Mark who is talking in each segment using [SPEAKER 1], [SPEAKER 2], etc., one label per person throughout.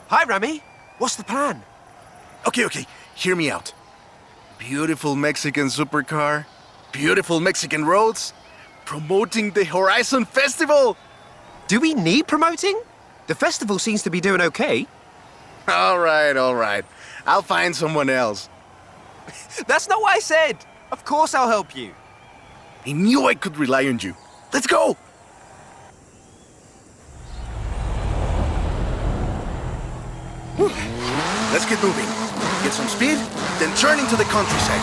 [SPEAKER 1] Hi, Rami. What's the plan?
[SPEAKER 2] Okay, hear me out. Beautiful Mexican supercar, beautiful Mexican roads, promoting the Horizon Festival!
[SPEAKER 1] Do we need promoting? The festival seems to be doing okay.
[SPEAKER 2] All right. I'll find someone else.
[SPEAKER 1] That's not what I said. Of course I'll help you.
[SPEAKER 2] I knew I could rely on you. Let's go! Whew. Let's get moving. Get some speed, then turn into the countryside.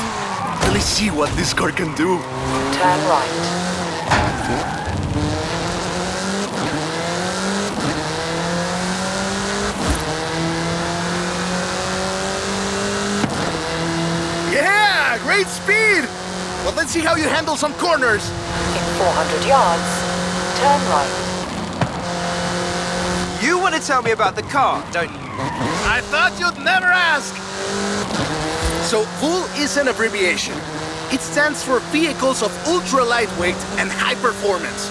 [SPEAKER 2] Really see what this car can do.
[SPEAKER 3] Turn right.
[SPEAKER 2] Yeah, great speed! Well, let's see how you handle some corners.
[SPEAKER 3] In 400 yards, turn right.
[SPEAKER 1] You want to tell me about the car, don't you?
[SPEAKER 2] I thought you'd never ask! So, VUL is an abbreviation. It stands for Vehicles of Ultra Lightweight and High Performance.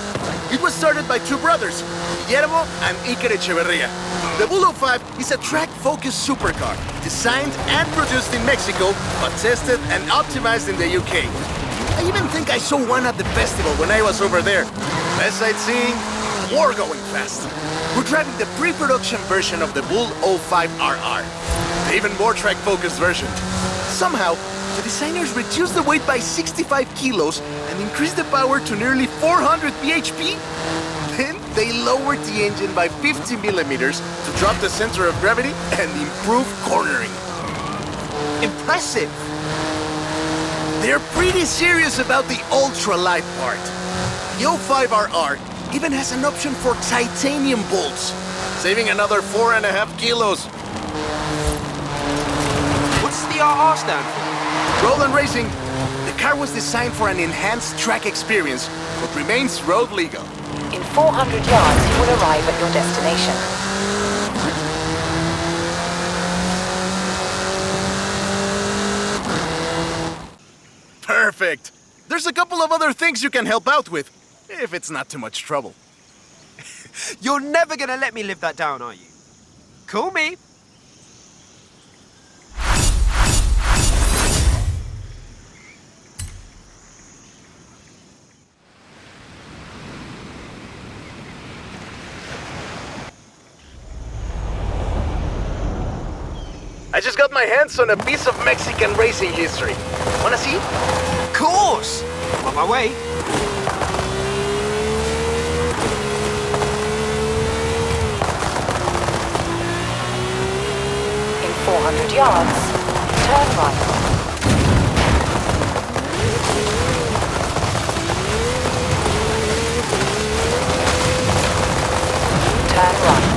[SPEAKER 2] It was started by two brothers, Guillermo and Iker Echeverria. The VUL 05 is a track-focused supercar, designed and produced in Mexico, but tested and optimized in the UK. I even think I saw one at the festival when I was over there. Less sightseeing, more going fast. We're driving the pre-production version of the VUL 05RR, the even more track-focused version. Somehow, the designers reduced the weight by 65 kilos and increased the power to nearly 400 bhp. Then they lowered the engine by 50 millimeters to drop the center of gravity and improve cornering.
[SPEAKER 1] Impressive.
[SPEAKER 2] They're pretty serious about the ultra-light part. The 05RR even has an option for titanium bolts, saving another 4.5 kilos.
[SPEAKER 1] What's the RR stand for?
[SPEAKER 2] Road and Racing. The car was designed for an enhanced track experience, but remains road legal.
[SPEAKER 3] In 400 yards, you will arrive at your destination.
[SPEAKER 2] Perfect! There's a couple of other things you can help out with, if it's not too much trouble.
[SPEAKER 1] You're never gonna let me live that down, are you? Call me.
[SPEAKER 2] I just got my hands on a piece of Mexican racing history. Wanna see?
[SPEAKER 1] Of course. I'm on my way.
[SPEAKER 3] In 400 yards, turn right. Turn right.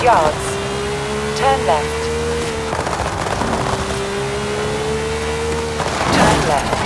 [SPEAKER 3] Yards. Turn left. Turn left.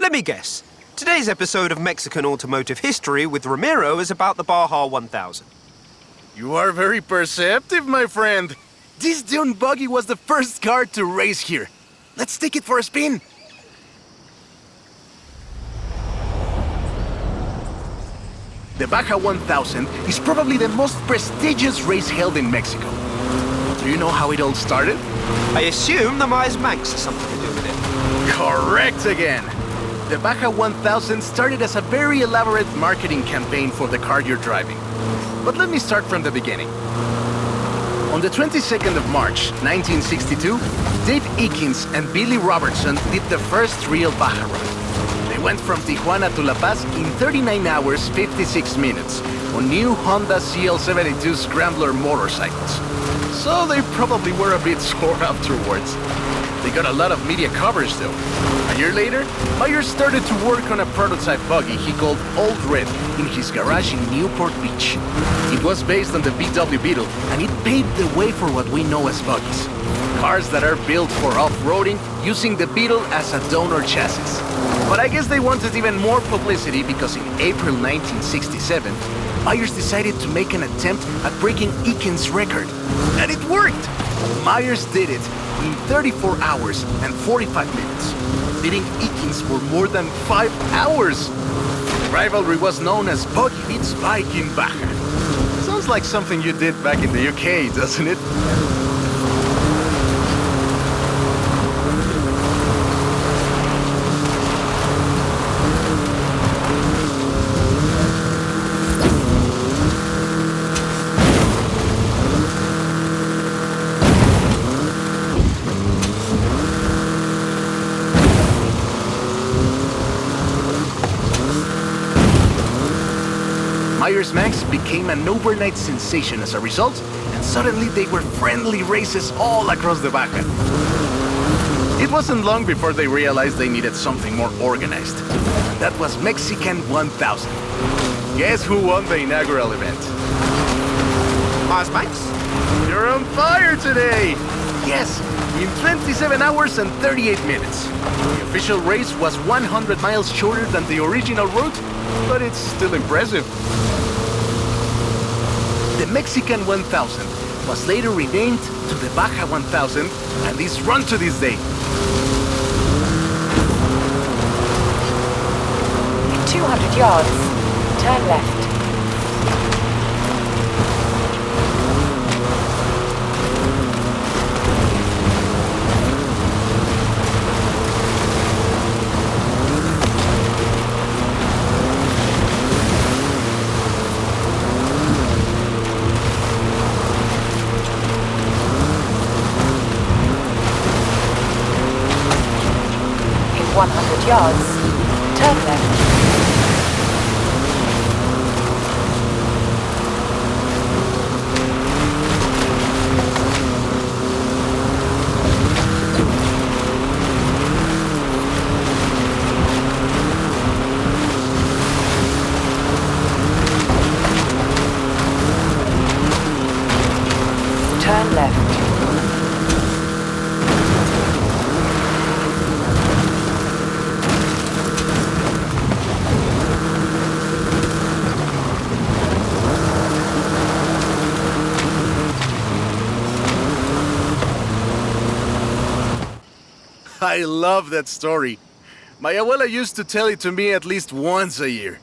[SPEAKER 1] Let me guess. Today's episode of Mexican Automotive History with Ramiro is about the Baja 1000.
[SPEAKER 2] You are very perceptive, my friend. This dune buggy was the first car to race here. Let's take it for a spin. The Baja 1000 is probably the most prestigious race held in Mexico. Do you know how it all started?
[SPEAKER 1] I assume the Myers Manx has something to do with it.
[SPEAKER 2] Correct again. The Baja 1000 started as a very elaborate marketing campaign for the car you're driving. But let me start from the beginning. On the 22nd of March, 1962, Dave Eakins and Billy Robertson did the first real Baja run. They went from Tijuana to La Paz in 39 hours, 56 minutes on new Honda CL72 Scrambler motorcycles. So they probably were a bit sore afterwards. They got a lot of media coverage though. A year later, Myers started to work on a prototype buggy he called Old Red in his garage in Newport Beach. It was based on the VW Beetle, and it paved the way for what we know as buggies. Cars that are built for off-roading using the Beetle as a donor chassis. But I guess they wanted even more publicity because in April 1967, Myers decided to make an attempt at breaking Eakins' record. And it worked! Myers did it in 34 hours and 45 minutes, beating Eakins for more than 5 hours. The rivalry was known as Buggy Beats Bike in Baja. Sounds like something you did back in the UK, doesn't it? Myers Manx became an overnight sensation as a result, and suddenly they were friendly races all across the Baja. It wasn't long before they realized they needed something more organized. And that was Mexican 1000. Guess who won the inaugural event?
[SPEAKER 1] Myers Manx?
[SPEAKER 2] You're on fire today! Yes, in 27 hours and 38 minutes. The official race was 100 miles shorter than the original route, but it's still impressive. The Mexican 1000 was later renamed to the Baja 1000 and is run to this day.
[SPEAKER 3] In 200 yards, turn left. In 100 yards, turn left. Turn left.
[SPEAKER 2] I love that story. My abuela used to tell it to me at least once a year.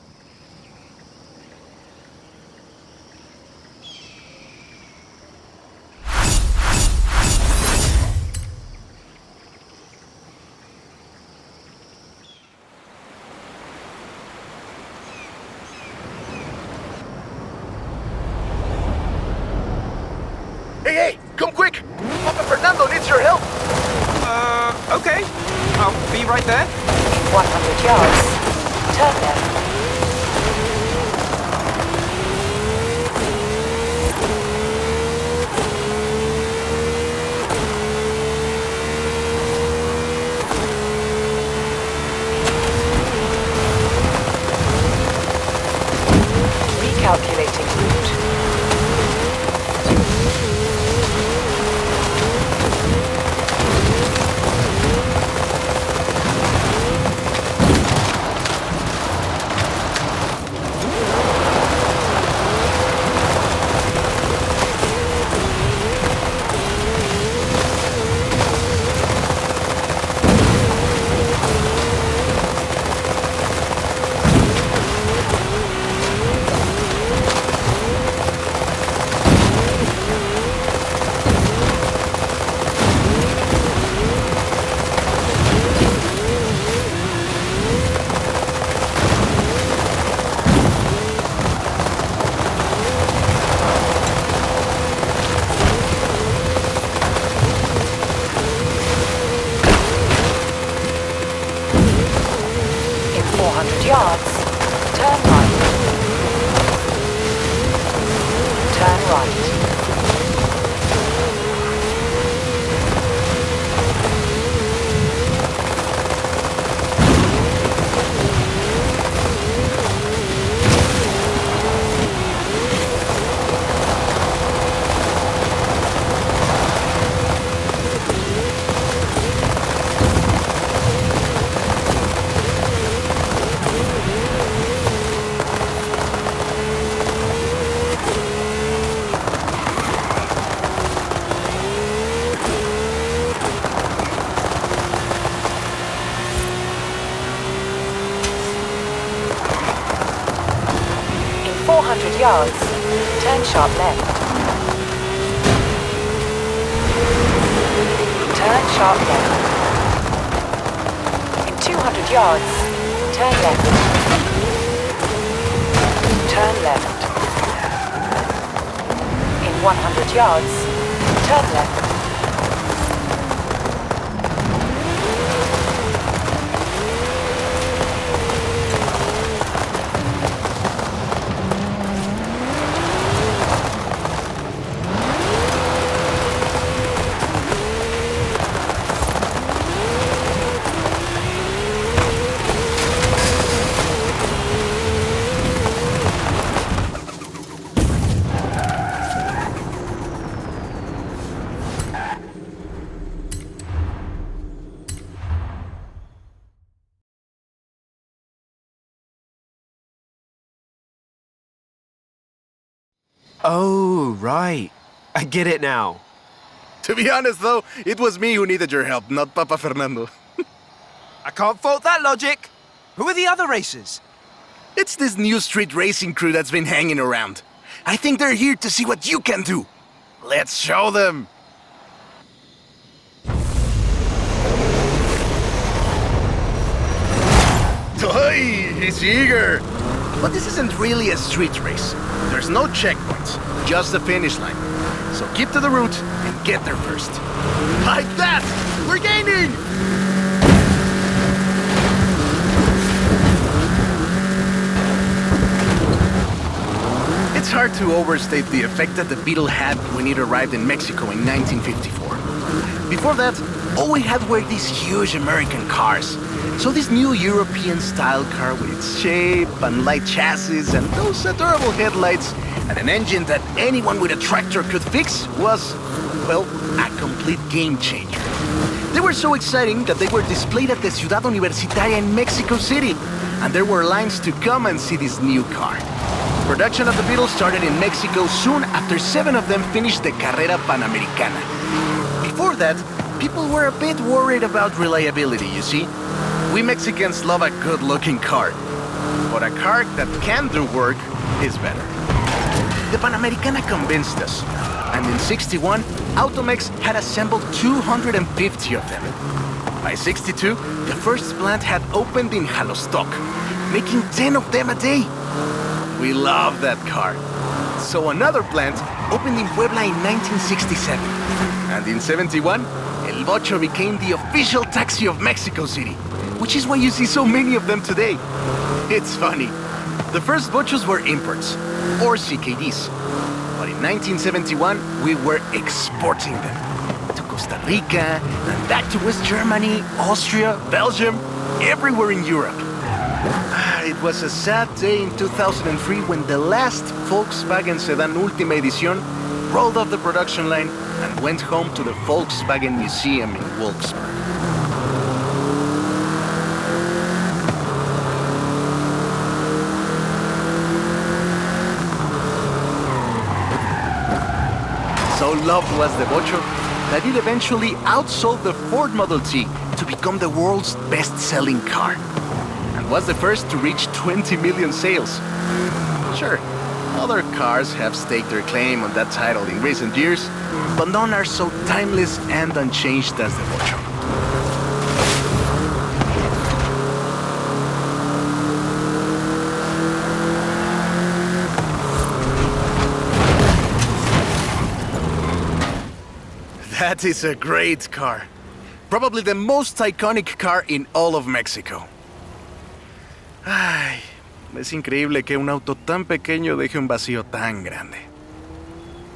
[SPEAKER 2] Hey, come quick! Papa Fernando needs your help!
[SPEAKER 1] Okay. I'll be right there.
[SPEAKER 3] 100 yards, turn left. Recalculating route. right. In 400 yards, turn sharp left. Turn sharp left. In 200 yards, turn left. Turn left. In 100 yards, turn left.
[SPEAKER 1] Oh, right. I get it now.
[SPEAKER 2] To be honest, though, it was me who needed your help, not Papa Fernando.
[SPEAKER 1] I can't fault that logic. Who are the other racers?
[SPEAKER 2] It's this new street racing crew that's been hanging around. I think they're here to see what you can do. Let's show them. Toy, he's eager. But this isn't really a street race. There's no checkpoints, just the finish line. So keep to the route and get there first. Like that! We're gaining! It's hard to overstate the effect that the Beetle had when it arrived in Mexico in 1954. Before that, all we had were these huge American cars. So this new European-style car with its shape and light chassis and those adorable headlights and an engine that anyone with a tractor could fix was, well, a complete game changer. They were so exciting that they were displayed at the Ciudad Universitaria in Mexico City, and there were lines to come and see this new car. Production of the Beetle started in Mexico soon after 7 of them finished the Carrera Panamericana. Before that, people were a bit worried about reliability, you see. We Mexicans love a good-looking car, but a car that can do work is better. The Panamericana convinced us, and in '61, Automex had assembled 250 of them. By '62, the first plant had opened in Jalostoc, making 10 of them a day. We love that car. So another plant opened in Puebla in 1967, and in '71, El Bocho became the official taxi of Mexico City, which is why you see so many of them today. It's funny. The first Bochos were imports, or CKDs. But in 1971, we were exporting them to Costa Rica, and back to West Germany, Austria, Belgium, everywhere in Europe. It was a sad day in 2003 when the last Volkswagen sedan Última Edición rolled off the production line and went home to the Volkswagen Museum in Wolfsburg. So loved was the Bocho that it eventually outsold the Ford Model T to become the world's best-selling car, and was the first to reach 20 million sales. Sure, other cars have staked their claim on that title in recent years, but none are so timeless and unchanged as the Bocho. That is a great car. Probably the most iconic car in all of Mexico. Ay, es increíble que un auto tan pequeño deje un vacío tan grande.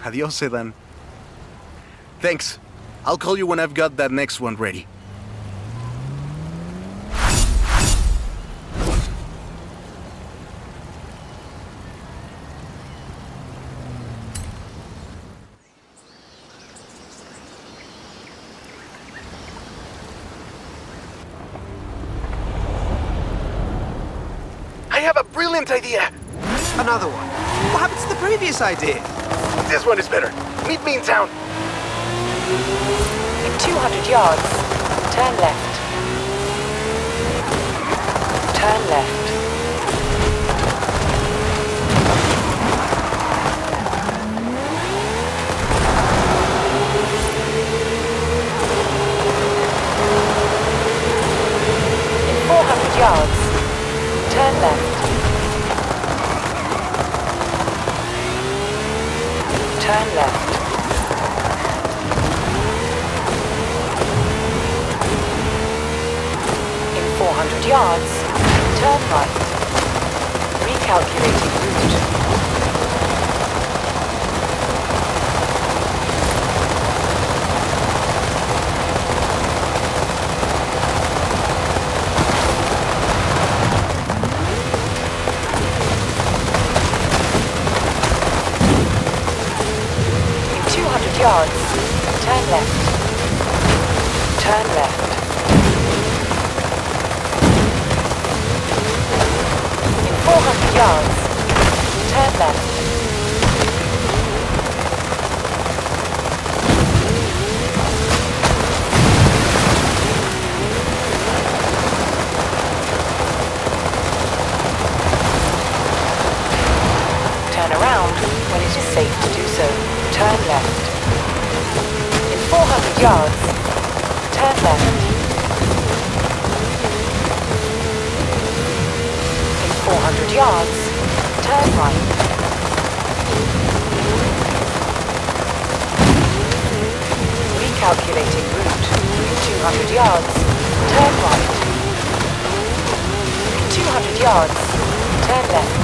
[SPEAKER 2] Adios, sedan. Thanks. I'll call you when I've got that next one ready. I have a brilliant idea!
[SPEAKER 1] Another one. What happened to the previous idea?
[SPEAKER 2] This one is better. Meet me in town.
[SPEAKER 3] In 200 yards, turn left. Turn left. In 400 yards, turn left. Turn left. In 400 yards, turn right. Recalculating route. Yards. Turn left. Turn left. In 400 yards, turn left. Turn around when it is safe to do so. Turn left. 400 yards, turn left. In 400 yards, turn right. Recalculating route. In 200 yards, turn right. In 200 yards, turn left.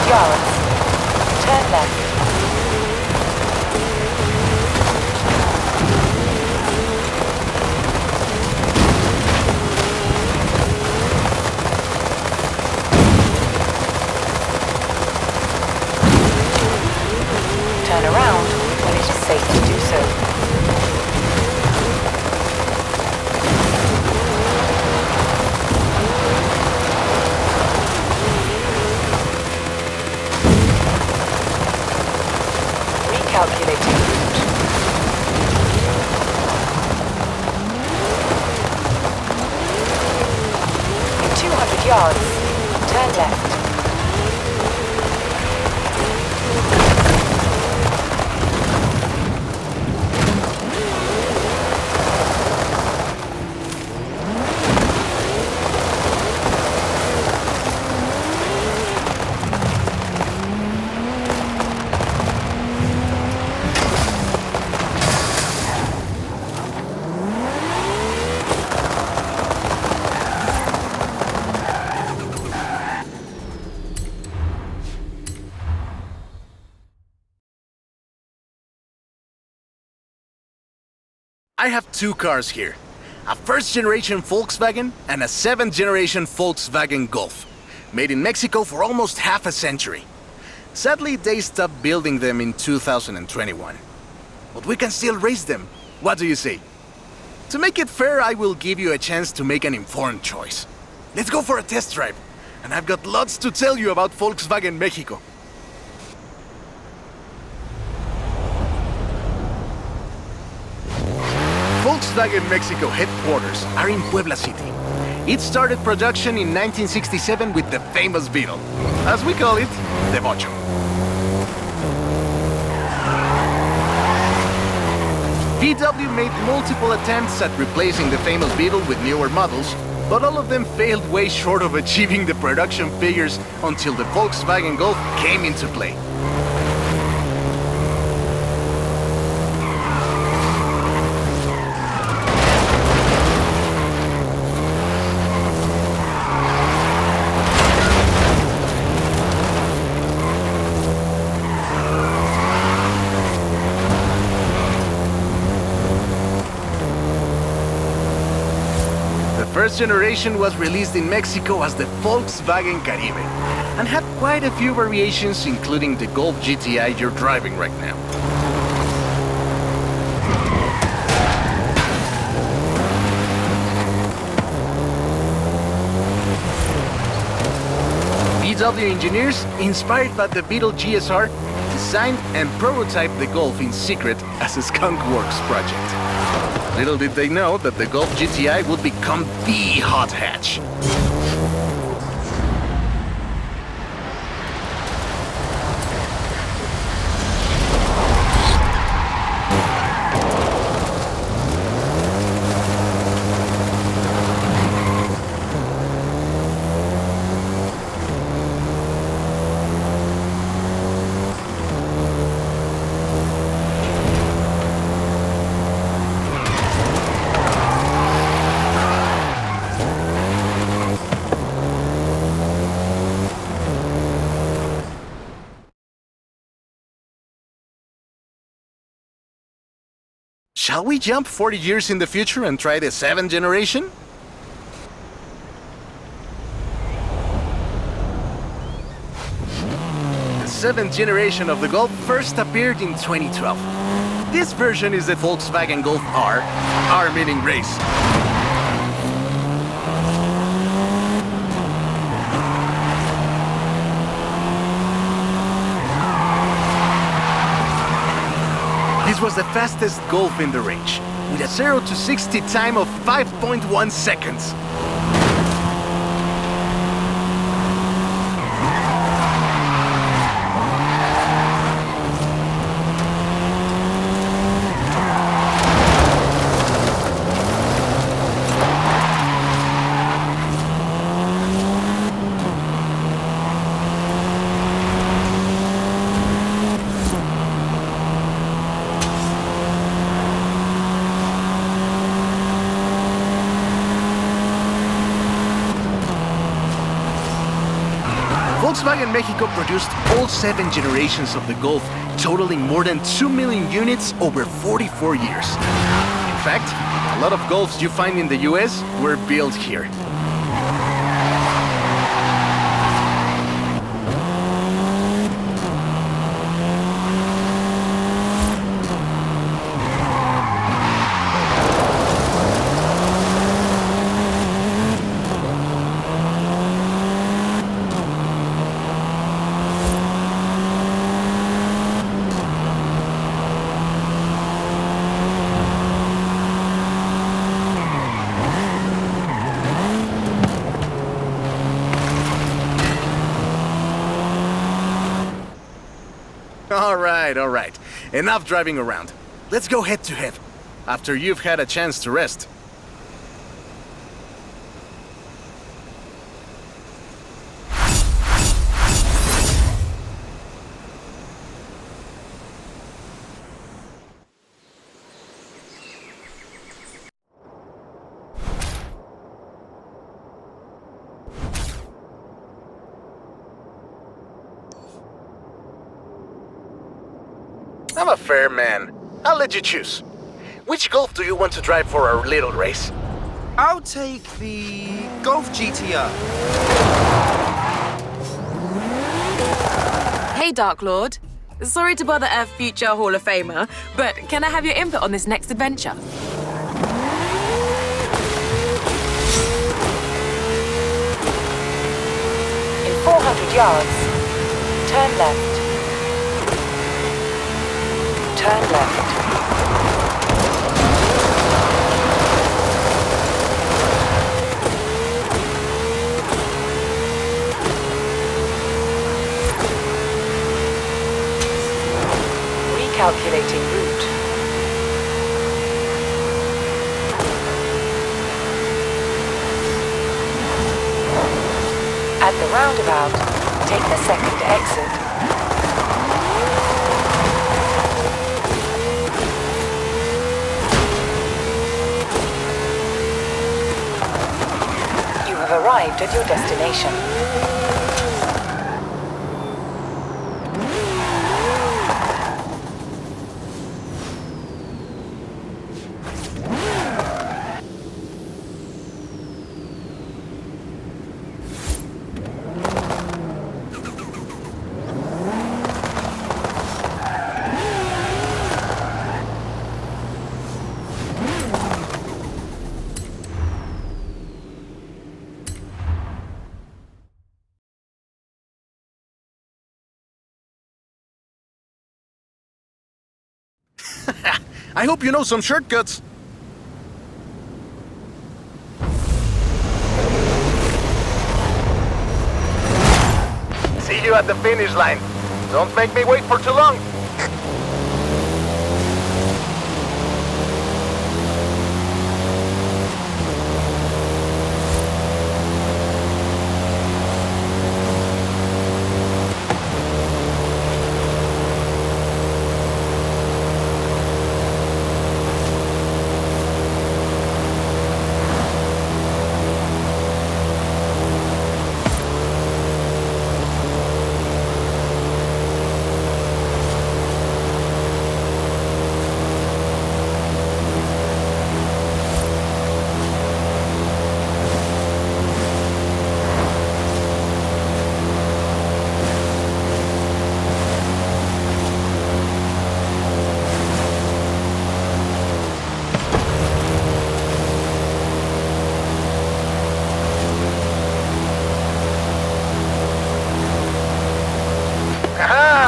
[SPEAKER 3] Yards. Turn left. Turn around when it is safe to do so. Calculating route. In 200 yards, turn left.
[SPEAKER 2] I have two cars here. A first-generation Volkswagen and a seventh-generation Volkswagen Golf. Made in Mexico for almost half a century. Sadly, they stopped building them in 2021. But we can still race them. What do you say? To make it fair, I will give you a chance to make an informed choice. Let's go for a test drive. And I've got lots to tell you about Volkswagen Mexico. Volkswagen Mexico headquarters are in Puebla City. It started production in 1967 with the famous Beetle. As we call it, the Bocho. VW made multiple attempts at replacing the famous Beetle with newer models, but all of them failed way short of achieving the production figures until the Volkswagen Golf came into play. The first generation was released in Mexico as the Volkswagen Caribe and had quite a few variations, including the Golf GTI you're driving right now. VW engineers, inspired by the Beetle GSR, designed and prototyped the Golf in secret as a Skunk Works project. Little did they know that the Golf GTI would become the hot hatch. Shall we jump 40 years in the future and try the 7th generation? The 7th generation of the Golf first appeared in 2012. This version is the Volkswagen Golf R, R meaning race. This was the fastest Golf in the range, with a 0 to 60 time of 5.1 seconds. Volkswagen Mexico produced all 7 generations of the Golf, totaling more than 2 million units over 44 years. In fact, a lot of Golfs you find in the US were built here. All right. Enough driving around. Let's go head to head, after you've had a chance to rest. I'm a fair man. I'll let you choose. Which Golf do you want to drive for our little race?
[SPEAKER 1] I'll take the Golf GTR.
[SPEAKER 4] Hey, Dark Lord. Sorry to bother a future Hall of Famer, but can I have your input on this next adventure?
[SPEAKER 3] In 400 yards, turn left. Turn left. Recalculating route. roundabout. Take the second exit. You have arrived at your destination.
[SPEAKER 2] I hope you know some shortcuts. See you at the finish line. Don't make me wait for too long.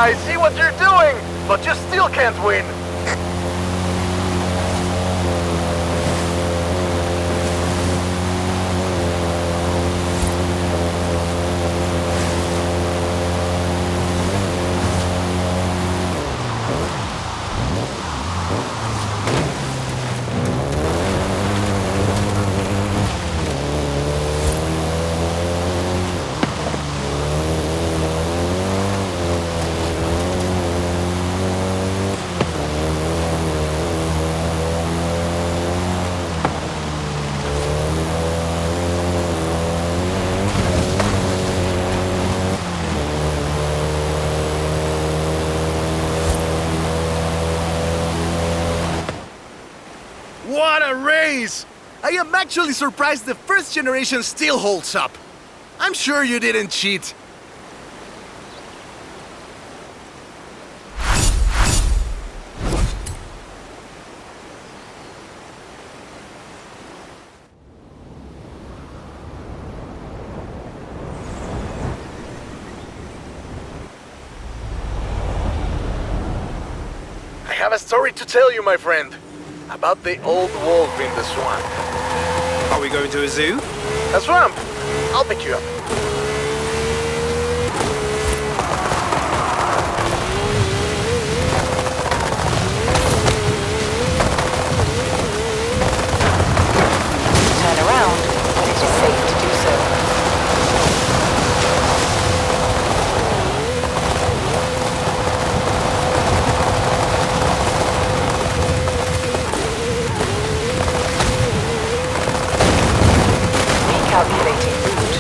[SPEAKER 2] I see what you're doing, but you still can't win. What a race! I am actually surprised the first generation still holds up. I'm sure you didn't cheat. I have a story to tell you, my friend. About the old wolf in the swamp.
[SPEAKER 1] Are we going to a zoo?
[SPEAKER 2] A swamp! I'll pick you up.
[SPEAKER 3] Turn around when it is safe to do so. Calculating route.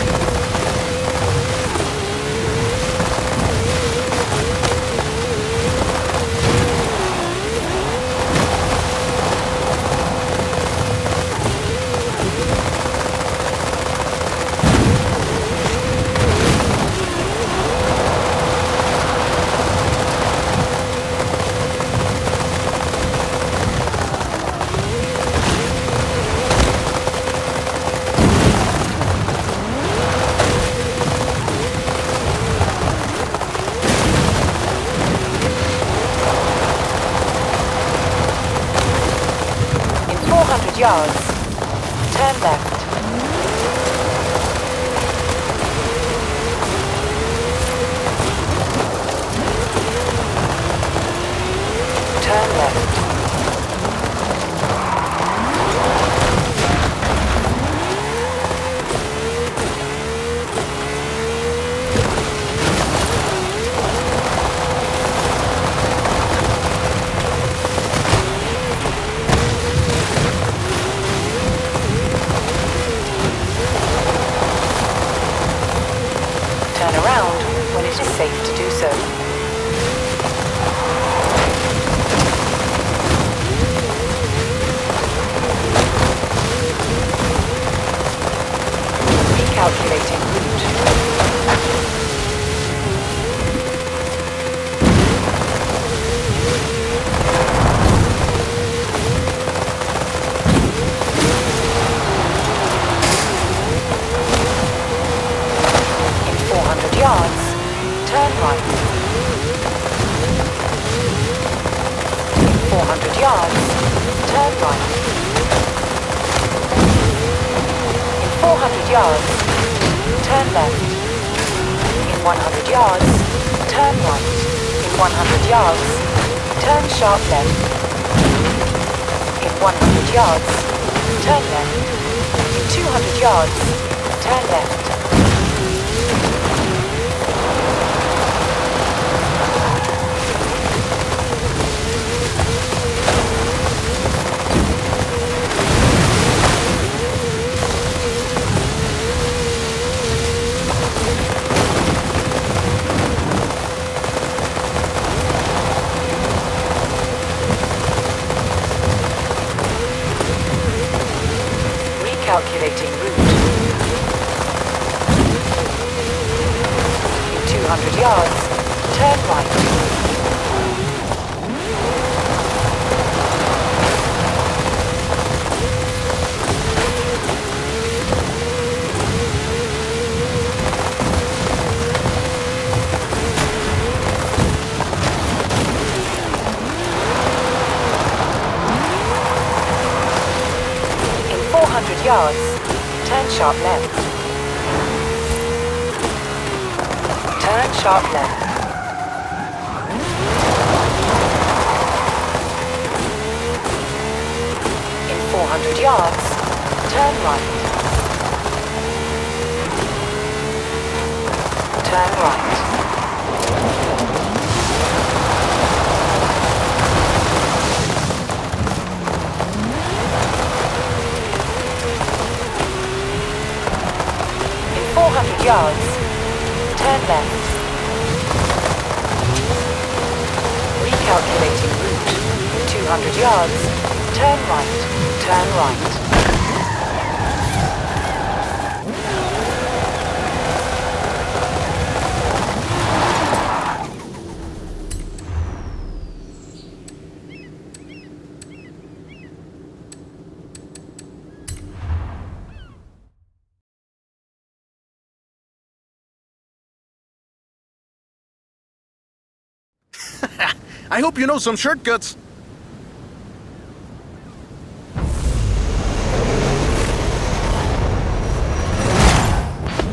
[SPEAKER 3] Yards. Turn left. Turn left. it is safe to do so. Recalculating route. In 400 yards, turn right. In 400 yards, turn right. In 400 yards, turn left. In 100 yards, turn right. In 100 yards, turn sharp left. In 100 yards, turn left. In 200 yards, turn left. Calculating route. In 200 yards, turn right. In 400 yards, turn sharp left. Turn sharp left. In 400 yards, turn right. Turn right. In 400 yards, turn left. Recalculating route. In 200 yards, turn right. Turn right.
[SPEAKER 2] I hope you know some shortcuts.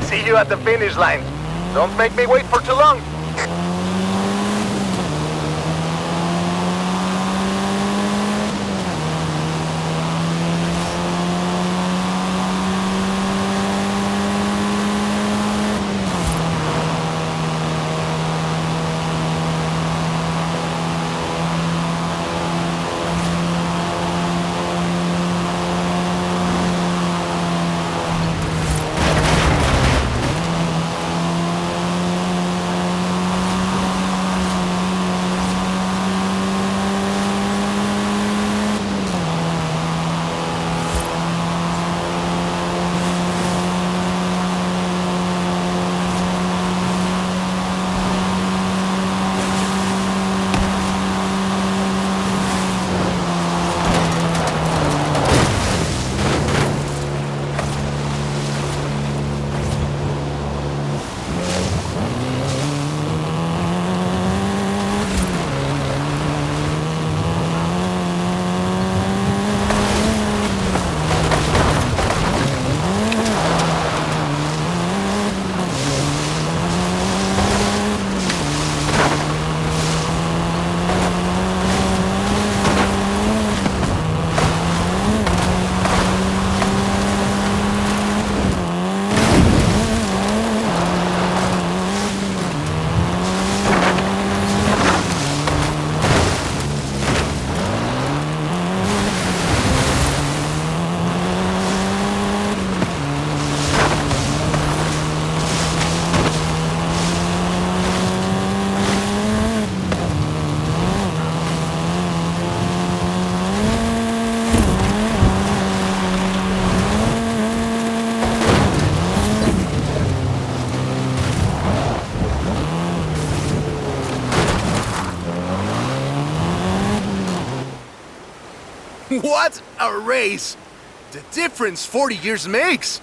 [SPEAKER 2] See you at the finish line. Don't make me wait for too long. What a race! The difference 40 years makes!